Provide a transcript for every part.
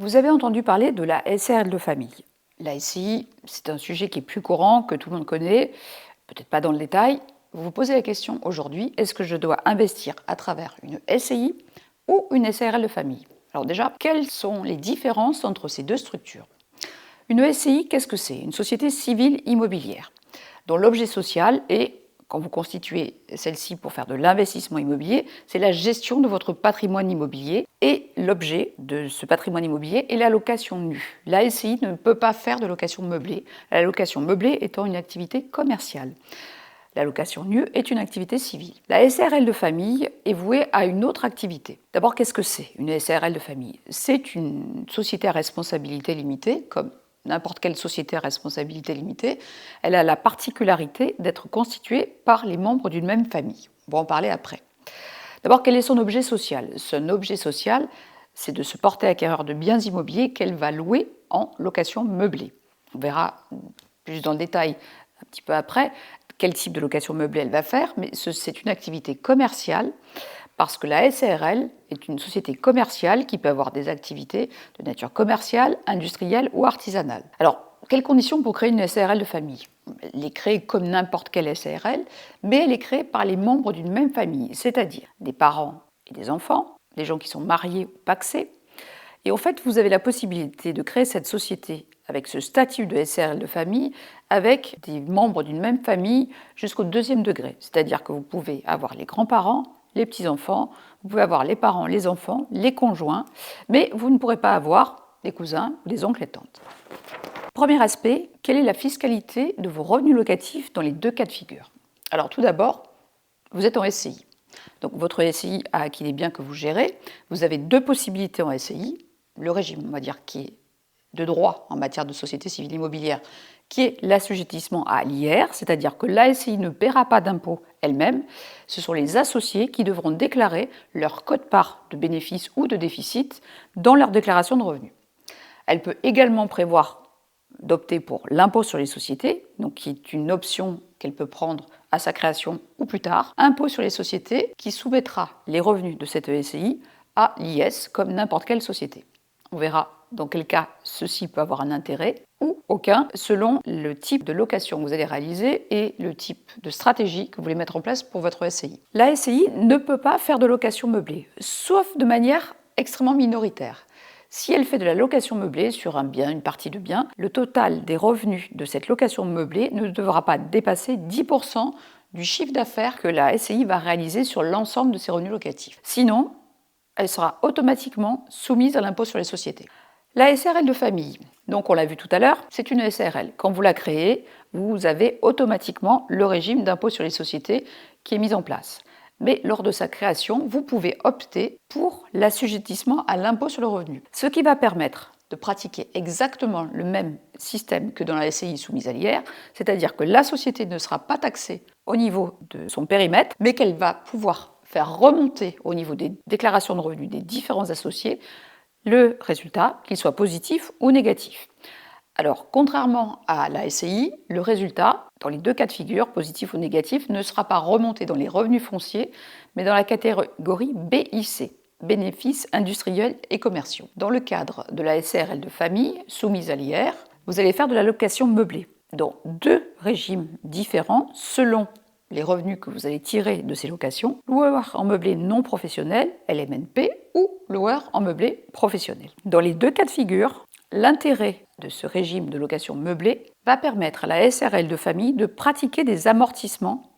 Vous avez entendu parler de la SARL de famille. La SCI, c'est un sujet qui est plus courant, que tout le monde connaît, peut-être pas dans le détail. Vous vous posez la question aujourd'hui, est-ce que je dois investir à travers une SCI ou une SARL de famille? Alors déjà, quelles sont les différences entre ces deux structures? Une SCI, qu'est-ce que c'est? Une société civile immobilière, dont l'objet social est, quand vous constituez celle-ci pour faire de l'investissement immobilier, c'est la gestion de votre patrimoine immobilier et l'objet de ce patrimoine immobilier est la location nue. La SCI ne peut pas faire de location meublée, la location meublée étant une activité commerciale. La location nue est une activité civile. La SARL de famille est vouée à une autre activité. D'abord, qu'est-ce que c'est une SARL de famille? C'est une société à responsabilité limitée, comme n'importe quelle société à responsabilité limitée. Elle a la particularité d'être constituée par les membres d'une même famille. On va en parler après. D'abord, quel est son objet social? Son objet social, c'est de se porter acquéreur de biens immobiliers qu'elle va louer en location meublée. On verra plus dans le détail un petit peu après quel type de location meublée elle va faire, mais c'est une activité commerciale parce que la SARL est une société commerciale qui peut avoir des activités de nature commerciale, industrielle ou artisanale. Alors, quelles conditions pour créer une SARL de famille? Elle est créée comme n'importe quelle SARL, mais elle est créée par les membres d'une même famille, c'est-à-dire des parents et des enfants, des gens qui sont mariés ou pacsés. Et en fait, vous avez la possibilité de créer cette société avec ce statut de SARL de famille avec des membres d'une même famille jusqu'au deuxième degré. C'est-à-dire que vous pouvez avoir les grands-parents, les petits-enfants, vous pouvez avoir les parents, les enfants, les conjoints, mais vous ne pourrez pas avoir des cousins ou des oncles et tantes. Premier aspect, quelle est la fiscalité de vos revenus locatifs dans les deux cas de figure? Alors tout d'abord, vous êtes en SCI. Donc votre SCI a acquis les biens que vous gérez. Vous avez deux possibilités en SCI. Le régime, on va dire, qui est de droit en matière de société civile immobilière, qui est l'assujettissement à l'IR, c'est-à-dire que la SCI ne paiera pas d'impôt elle-même. Ce sont les associés qui devront déclarer leur quote-part de bénéfice ou de déficit dans leur déclaration de revenus. Elle peut également prévoir d'opter pour l'impôt sur les sociétés, donc qui est une option qu'elle peut prendre à sa création ou plus tard, impôt sur les sociétés qui soumettra les revenus de cette SCI à l'IS comme n'importe quelle société. On verra dans quel cas ceci peut avoir un intérêt ou aucun selon le type de location que vous allez réaliser et le type de stratégie que vous voulez mettre en place pour votre SCI. La SCI ne peut pas faire de location meublée, sauf de manière extrêmement minoritaire. Si elle fait de la location meublée sur un bien, une partie de bien, le total des revenus de cette location meublée ne devra pas dépasser 10% du chiffre d'affaires que la SCI va réaliser sur l'ensemble de ses revenus locatifs. Sinon, elle sera automatiquement soumise à l'impôt sur les sociétés. La SARL de famille, donc on l'a vu tout à l'heure, c'est une SARL. Quand vous la créez, vous avez automatiquement le régime d'impôt sur les sociétés qui est mis en place. Mais lors de sa création, vous pouvez opter pour l'assujettissement à l'impôt sur le revenu, ce qui va permettre de pratiquer exactement le même système que dans la SCI soumise à l'IR, c'est-à-dire que la société ne sera pas taxée au niveau de son périmètre, mais qu'elle va pouvoir faire remonter au niveau des déclarations de revenus des différents associés le résultat, qu'il soit positif ou négatif. Alors, contrairement à la SCI, le résultat, dans les deux cas de figure, positif ou négatif, ne sera pas remonté dans les revenus fonciers, mais dans la catégorie BIC, bénéfices industriels et commerciaux. Dans le cadre de la SARL de famille, soumise à l'IR, vous allez faire de la location meublée, dans deux régimes différents selon les revenus que vous allez tirer de ces locations, loueur en meublé non professionnel, LMNP, ou loueur en meublé professionnel. Dans les deux cas de figure, l'intérêt de ce régime de location meublée va permettre à la SARL de famille de pratiquer des amortissements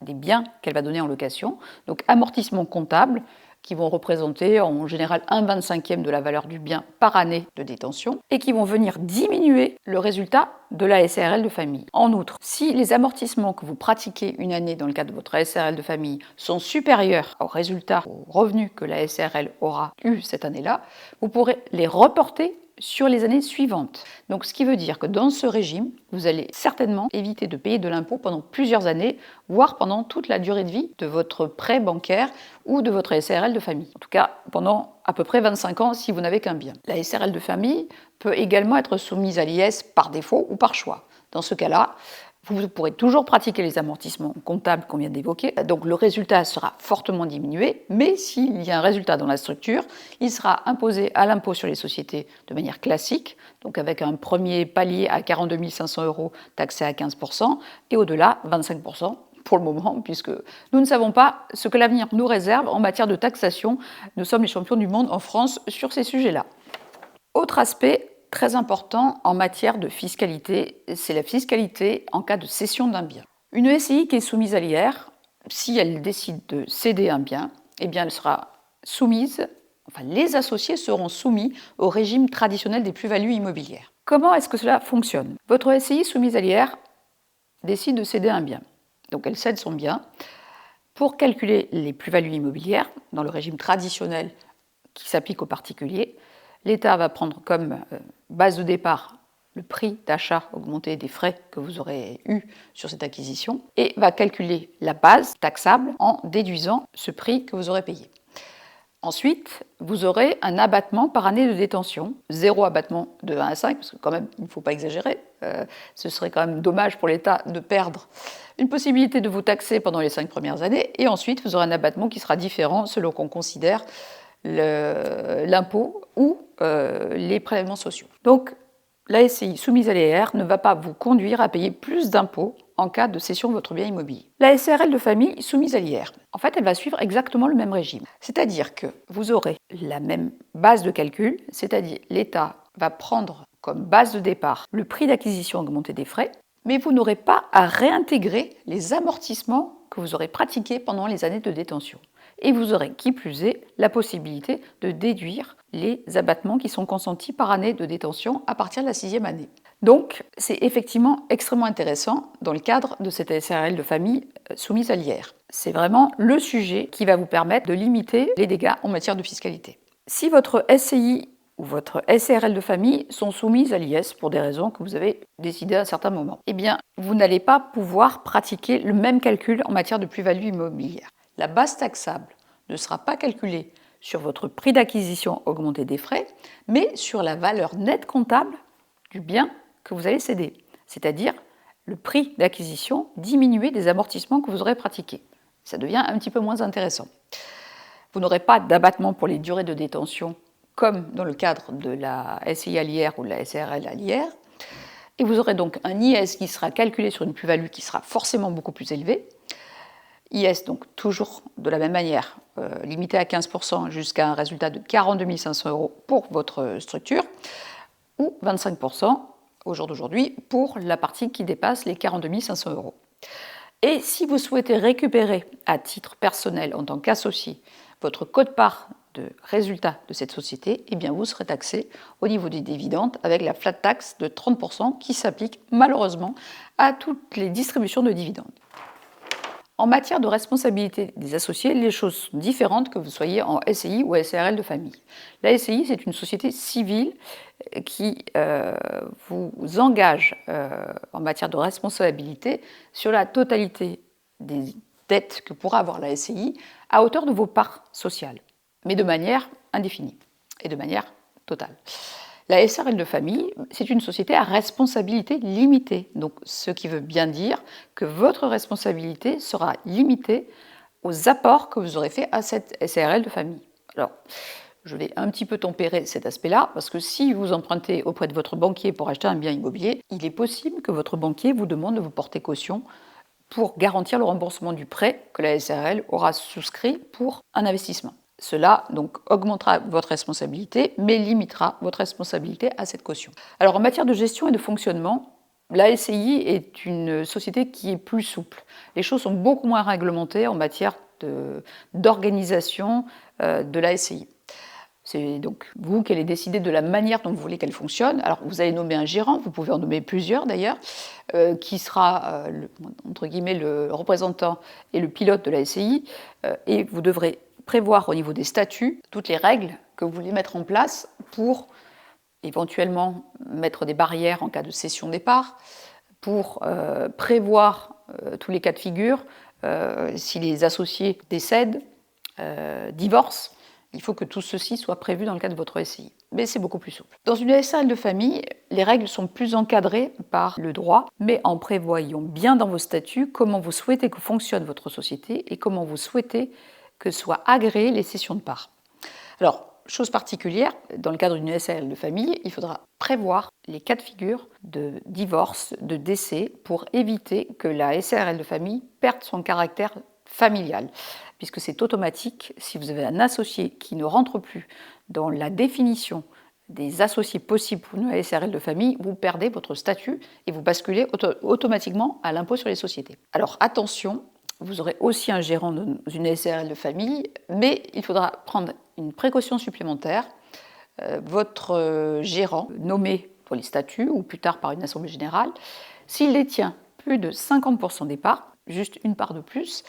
des biens qu'elle va donner en location, donc amortissements comptables qui vont représenter en général 1/25e de la valeur du bien par année de détention et qui vont venir diminuer le résultat de la SARL de famille. En outre, si les amortissements que vous pratiquez une année dans le cadre de votre SARL de famille sont supérieurs au résultat, aux revenus que la SARL aura eu cette année-là, vous pourrez les reporter sur les années suivantes. Donc ce qui veut dire que dans ce régime, vous allez certainement éviter de payer de l'impôt pendant plusieurs années, voire pendant toute la durée de vie de votre prêt bancaire ou de votre SARL de famille. En tout cas, pendant à peu près 25 ans si vous n'avez qu'un bien. La SARL de famille peut également être soumise à l'IS par défaut ou par choix. Dans ce cas-là, Vous pourrez toujours pratiquer les amortissements comptables qu'on vient d'évoquer, donc le résultat sera fortement diminué, mais s'il y a un résultat dans la structure, il sera imposé à l'impôt sur les sociétés de manière classique, donc avec un premier palier à 42 500 € taxé à 15%, et au-delà 25% pour le moment, puisque nous ne savons pas ce que l'avenir nous réserve en matière de taxation. Nous sommes les champions du monde en France sur ces sujets-là. Autre aspect très important en matière de fiscalité, c'est la fiscalité en cas de cession d'un bien. Une SCI qui est soumise à l'IR, si elle décide de céder un bien, eh bien elle sera soumise, enfin les associés seront soumis au régime traditionnel des plus-values immobilières. Comment est-ce que cela fonctionne? Votre SCI soumise à l'IR décide de céder un bien. Donc elle cède son bien. Pour calculer les plus-values immobilières, dans le régime traditionnel qui s'applique aux particuliers, l'État va prendre comme base de départ le prix d'achat augmenté des frais que vous aurez eus sur cette acquisition et va calculer la base taxable en déduisant ce prix que vous aurez payé. Ensuite, vous aurez un abattement par année de détention, 0 abattement de 1 à 5, parce que quand même, il ne faut pas exagérer, ce serait quand même dommage pour l'État de perdre une possibilité de vous taxer pendant les 5 premières années, et ensuite vous aurez un abattement qui sera différent selon qu'on considère l'impôt ou les prélèvements sociaux. Donc, la SCI soumise à l'IR ne va pas vous conduire à payer plus d'impôts en cas de cession de votre bien immobilier. La SARL de famille soumise à l'IR, en fait, elle va suivre exactement le même régime. C'est-à-dire que vous aurez la même base de calcul, c'est-à-dire l'État va prendre comme base de départ le prix d'acquisition augmenté des frais, mais vous n'aurez pas à réintégrer les amortissements que vous aurez pratiqués pendant les années de détention. Et vous aurez, qui plus est, la possibilité de déduire les abattements qui sont consentis par année de détention à partir de la 6e année. Donc, c'est effectivement extrêmement intéressant dans le cadre de cette SARL de famille soumise à l'IR. C'est vraiment le sujet qui va vous permettre de limiter les dégâts en matière de fiscalité. Si votre SCI ou votre SARL de famille sont soumises à l'IS pour des raisons que vous avez décidées à un certain moment, eh bien, vous n'allez pas pouvoir pratiquer le même calcul en matière de plus-value immobilière. La base taxable ne sera pas calculée sur votre prix d'acquisition augmenté des frais, mais sur la valeur nette comptable du bien que vous allez céder, c'est-à-dire le prix d'acquisition diminué des amortissements que vous aurez pratiqués. Ça devient un petit peu moins intéressant. Vous n'aurez pas d'abattement pour les durées de détention comme dans le cadre de la SCI à l'IR ou de la SARL à l'IR, et vous aurez donc un IS qui sera calculé sur une plus-value qui sera forcément beaucoup plus élevée. IS, donc toujours de la même manière, limité à 15% jusqu'à un résultat de 42 500 € pour votre structure, ou 25% au jour d'aujourd'hui pour la partie qui dépasse les 42 500 €. Et si vous souhaitez récupérer à titre personnel en tant qu'associé votre quote-part de résultat de cette société, eh bien vous serez taxé au niveau des dividendes avec la flat tax de 30% qui s'applique malheureusement à toutes les distributions de dividendes. En matière de responsabilité des associés, les choses sont différentes que vous soyez en SCI ou SARL de famille. La SCI, c'est une société civile qui vous engage en matière de responsabilité sur la totalité des dettes que pourra avoir la SCI à hauteur de vos parts sociales, mais de manière indéfinie et de manière totale. La SARL de famille, c'est une société à responsabilité limitée, donc ce qui veut bien dire que votre responsabilité sera limitée aux apports que vous aurez faits à cette SARL de famille. Alors, je vais un petit peu tempérer cet aspect-là, parce que si vous empruntez auprès de votre banquier pour acheter un bien immobilier, il est possible que votre banquier vous demande de vous porter caution pour garantir le remboursement du prêt que la SARL aura souscrit pour un investissement. Cela donc augmentera votre responsabilité, mais limitera votre responsabilité à cette caution. Alors en matière de gestion et de fonctionnement, la SCI est une société qui est plus souple. Les choses sont beaucoup moins réglementées en matière d'organisation de la SCI. C'est donc vous qui allez décider de la manière dont vous voulez qu'elle fonctionne. Alors vous allez nommer un gérant, vous pouvez en nommer plusieurs d'ailleurs, qui sera entre guillemets le représentant et le pilote de la SCI, et vous devrez prévoir au niveau des statuts toutes les règles que vous voulez mettre en place pour éventuellement mettre des barrières en cas de cession des parts, pour prévoir tous les cas de figure, si les associés décèdent, divorcent. Il faut que tout ceci soit prévu dans le cadre de votre SCI. mais c'est beaucoup plus souple. Dans une SARL de famille, les règles sont plus encadrées par le droit, mais en prévoyant bien dans vos statuts comment vous souhaitez que fonctionne votre société et comment vous souhaitez que soient agréées les cessions de parts. Alors, chose particulière, dans le cadre d'une SARL de famille, il faudra prévoir les cas de figure de divorce, de décès, pour éviter que la SARL de famille perde son caractère familial, puisque c'est automatique. Si vous avez un associé qui ne rentre plus dans la définition des associés possibles pour une SARL de famille, vous perdez votre statut et vous basculez automatiquement à l'impôt sur les sociétés. Alors attention, vous aurez aussi un gérant dans une SARL de famille, mais il faudra prendre une précaution supplémentaire. Votre gérant, nommé pour les statuts ou plus tard par une assemblée générale, s'il détient plus de 50% des parts, juste une part de plus,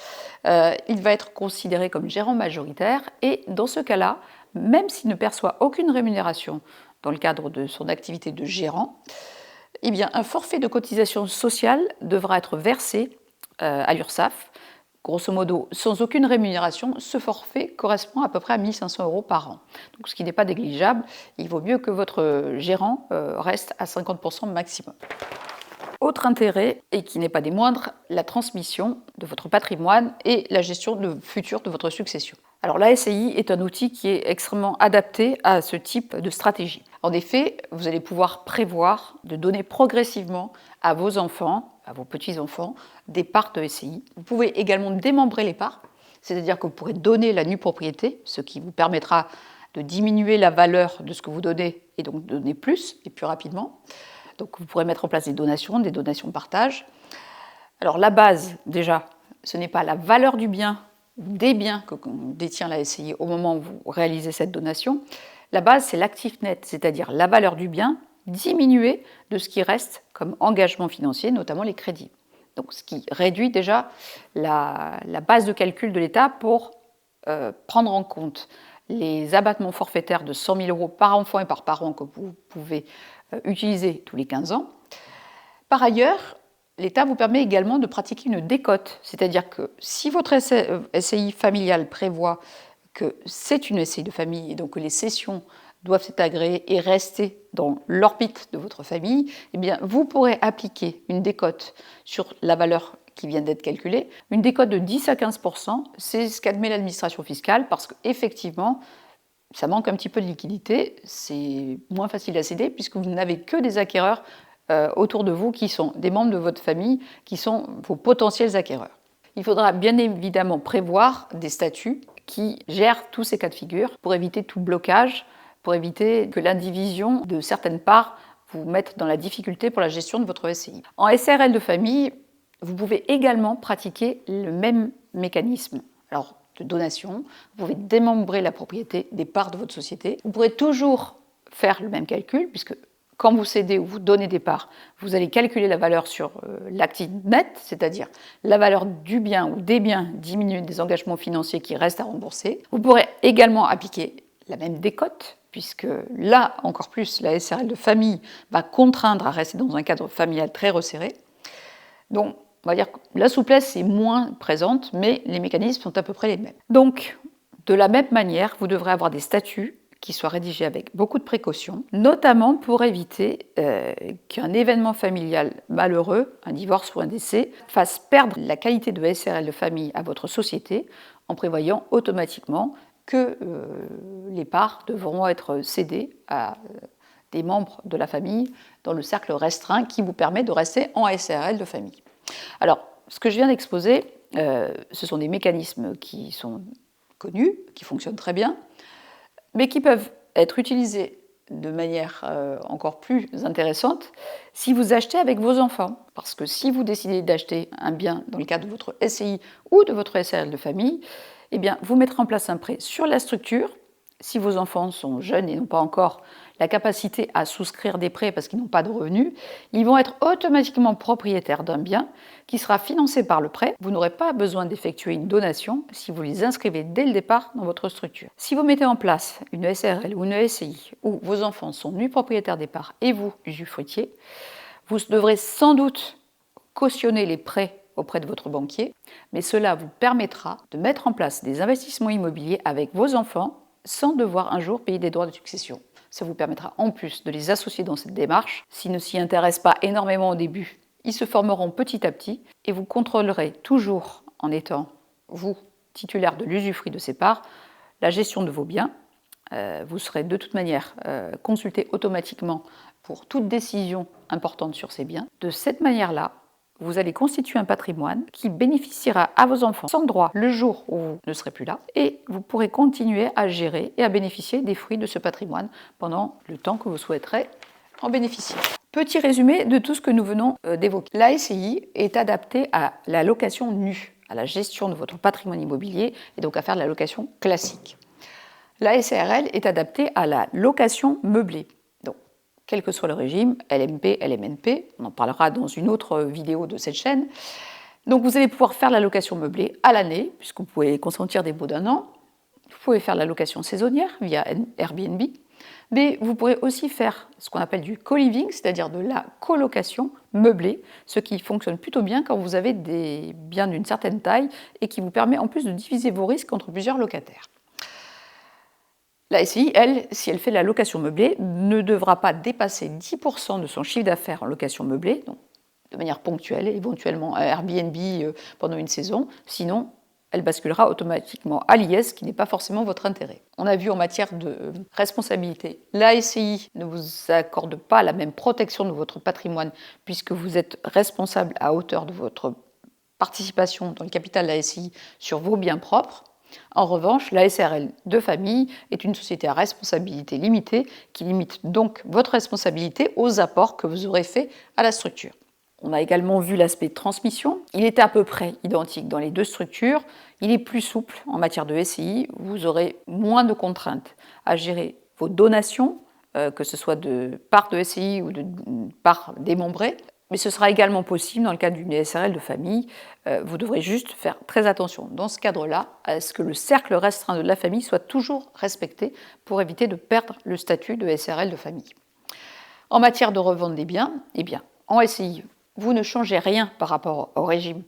il va être considéré comme gérant majoritaire et dans ce cas-là, même s'il ne perçoit aucune rémunération dans le cadre de son activité de gérant, eh bien, un forfait de cotisation sociale devra être versé à l'URSSAF. Grosso modo, sans aucune rémunération, ce forfait correspond à peu près à 1 500 € par an. Donc, ce qui n'est pas négligeable. Il vaut mieux que votre gérant reste à 50% maximum. Autre intérêt, et qui n'est pas des moindres, la transmission de votre patrimoine et la gestion future de votre succession. Alors la SCI est un outil qui est extrêmement adapté à ce type de stratégie. En effet, vous allez pouvoir prévoir de donner progressivement à vos enfants, à vos petits-enfants, des parts de SCI. Vous pouvez également démembrer les parts, c'est-à-dire que vous pourrez donner la nue propriété, ce qui vous permettra de diminuer la valeur de ce que vous donnez et donc de donner plus et plus rapidement. Donc vous pourrez mettre en place des donations partage. Alors la base, déjà, ce n'est pas la valeur du bien ou des biens que détient la SCI au moment où vous réalisez cette donation. La base, c'est l'actif net, c'est-à-dire la valeur du bien diminuée de ce qui reste comme engagement financier, notamment les crédits. Donc ce qui réduit déjà la base de calcul de l'État pour prendre en compte les abattements forfaitaires de 100 000 € par enfant et par parent que vous pouvez utiliser tous les 15 ans. Par ailleurs, l'État vous permet également de pratiquer une décote, c'est-à-dire que si votre SCI familiale prévoit que c'est une SCI de famille et donc que les cessions doivent être agréées et rester dans l'orbite de votre famille, eh bien, vous pourrez appliquer une décote sur la valeur qui vient d'être calculée. Une décote de 10 à 15%, c'est ce qu'admet l'administration fiscale parce qu'effectivement, ça manque un petit peu de liquidité, c'est moins facile à céder puisque vous n'avez que des acquéreurs autour de vous qui sont des membres de votre famille, qui sont vos potentiels acquéreurs. Il faudra bien évidemment prévoir des statuts qui gèrent tous ces cas de figure pour éviter tout blocage, pour éviter que l'indivision de certaines parts vous mette dans la difficulté pour la gestion de votre SCI. En SARL de famille, vous pouvez également pratiquer le même mécanisme. Alors, de donation, vous pouvez démembrer la propriété des parts de votre société. Vous pourrez toujours faire le même calcul, puisque quand vous cédez ou vous donnez des parts, vous allez calculer la valeur sur l'actif net, c'est-à-dire la valeur du bien ou des biens diminués des engagements financiers qui restent à rembourser. Vous pourrez également appliquer la même décote, puisque là, encore plus, la SARL de famille va contraindre à rester dans un cadre familial très resserré. Donc, on va dire que la souplesse est moins présente, mais les mécanismes sont à peu près les mêmes. Donc, de la même manière, vous devrez avoir des statuts qui soient rédigés avec beaucoup de précautions, notamment pour éviter qu'un événement familial malheureux, un divorce ou un décès, fasse perdre la qualité de SARL de famille à votre société en prévoyant automatiquement que les parts devront être cédées à des membres de la famille dans le cercle restreint qui vous permet de rester en SARL de famille. Alors, ce que je viens d'exposer, ce sont des mécanismes qui sont connus, qui fonctionnent très bien, mais qui peuvent être utilisés de manière encore plus intéressante si vous achetez avec vos enfants. Parce que si vous décidez d'acheter un bien dans le cadre de votre SCI ou de votre SARL de famille, eh bien, vous mettrez en place un prêt sur la structure. Si vos enfants sont jeunes et n'ont pas encore la capacité à souscrire des prêts parce qu'ils n'ont pas de revenus, ils vont être automatiquement propriétaires d'un bien qui sera financé par le prêt. Vous n'aurez pas besoin d'effectuer une donation si vous les inscrivez dès le départ dans votre structure. Si vous mettez en place une SARL ou une SCI où vos enfants sont nus propriétaires des parts et vous, usufruitier, vous devrez sans doute cautionner les prêts auprès de votre banquier, mais cela vous permettra de mettre en place des investissements immobiliers avec vos enfants sans devoir un jour payer des droits de succession. Ça vous permettra en plus de les associer dans cette démarche. S'ils ne s'y intéressent pas énormément au début, ils se formeront petit à petit et vous contrôlerez toujours, en étant, vous, titulaire de l'usufruit de ces parts, la gestion de vos biens. Vous serez de toute manière consulté automatiquement pour toute décision importante sur ces biens. De cette manière-là, vous allez constituer un patrimoine qui bénéficiera à vos enfants sans droit le jour où vous ne serez plus là, et vous pourrez continuer à gérer et à bénéficier des fruits de ce patrimoine pendant le temps que vous souhaiterez en bénéficier. Petit résumé de tout ce que nous venons d'évoquer. La SCI est adaptée à la location nue, à la gestion de votre patrimoine immobilier et donc à faire de la location classique. La SARL est adaptée à la location meublée. Donc, quel que soit le régime, LMP, LMNP, on en parlera dans une autre vidéo de cette chaîne. Donc, vous allez pouvoir faire la location meublée à l'année, puisque vous pouvez consentir des baux d'1 an. Vous pouvez faire la location saisonnière via Airbnb. Mais vous pourrez aussi faire ce qu'on appelle du co-living, c'est-à-dire de la colocation meublée, ce qui fonctionne plutôt bien quand vous avez des biens d'une certaine taille et qui vous permet en plus de diviser vos risques entre plusieurs locataires. La SCI, elle, si elle fait de la location meublée, ne devra pas dépasser 10% de son chiffre d'affaires en location meublée, donc de manière ponctuelle, éventuellement à Airbnb pendant une saison, sinon elle basculera automatiquement à l'IS, ce qui n'est pas forcément votre intérêt. On a vu en matière de responsabilité, la SCI ne vous accorde pas la même protection de votre patrimoine puisque vous êtes responsable à hauteur de votre participation dans le capital de la SCI sur vos biens propres. En revanche, la SARL de famille est une société à responsabilité limitée qui limite donc votre responsabilité aux apports que vous aurez faits à la structure. On a également vu l'aspect transmission. Il est à peu près identique dans les deux structures. Il est plus souple en matière de SCI. Vous aurez moins de contraintes à gérer vos donations, que ce soit de parts de SCI ou de parts démembrées. Mais ce sera également possible dans le cadre d'une SARL de famille. Vous devrez juste faire très attention dans ce cadre-là à ce que le cercle restreint de la famille soit toujours respecté pour éviter de perdre le statut de SARL de famille. En matière de revente des biens, eh bien, en SCI, vous ne changez rien par rapport au régime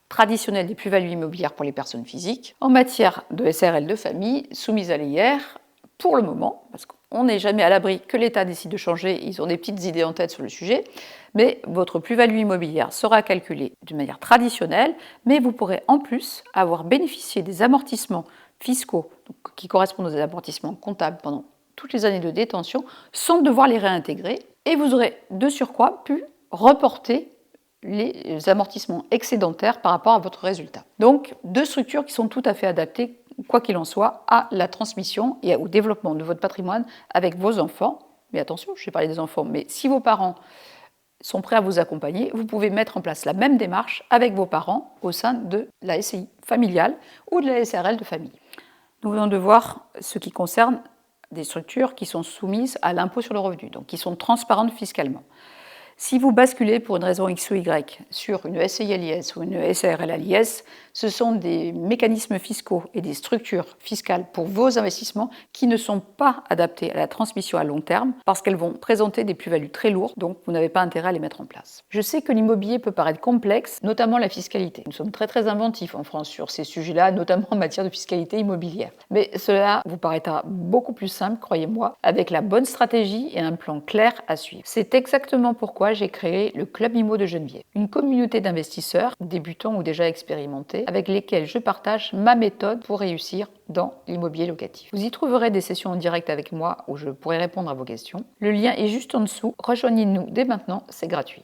traditionnel des plus-values immobilières pour les personnes physiques. En matière de SARL de famille, soumise à l'IR, pour le moment, parce qu'on n'est jamais à l'abri que l'État décide de changer, ils ont des petites idées en tête sur le sujet, mais votre plus-value immobilière sera calculée d'une manière traditionnelle, mais vous pourrez en plus avoir bénéficié des amortissements fiscaux, donc, qui correspondent aux amortissements comptables pendant toutes les années de détention, sans devoir les réintégrer, et vous aurez de surcroît pu reporter les amortissements excédentaires par rapport à votre résultat. Donc, deux structures qui sont tout à fait adaptées, quoi qu'il en soit, à la transmission et au développement de votre patrimoine avec vos enfants. Mais attention, je vais parler des enfants, mais si vos parents sont prêts à vous accompagner, vous pouvez mettre en place la même démarche avec vos parents au sein de la SCI familiale ou de la SARL de famille. Nous venons de voir ce qui concerne des structures qui sont soumises à l'impôt sur le revenu, donc qui sont transparentes fiscalement. Si vous basculez pour une raison X ou Y sur une SCI à l'IS ou une SARL à l'IS, ce sont des mécanismes fiscaux et des structures fiscales pour vos investissements qui ne sont pas adaptés à la transmission à long terme parce qu'elles vont présenter des plus-values très lourdes, donc vous n'avez pas intérêt à les mettre en place. Je sais que l'immobilier peut paraître complexe, notamment la fiscalité. Nous sommes très inventifs en France sur ces sujets-là, notamment en matière de fiscalité immobilière. Mais cela vous paraîtra beaucoup plus simple, croyez-moi, avec la bonne stratégie et un plan clair à suivre. C'est exactement pourquoi j'ai créé le Club Immo de Geneviève, une communauté d'investisseurs, débutants ou déjà expérimentés, avec lesquels je partage ma méthode pour réussir dans l'immobilier locatif. Vous y trouverez des sessions en direct avec moi où je pourrai répondre à vos questions. Le lien est juste en dessous. Rejoignez-nous dès maintenant, c'est gratuit.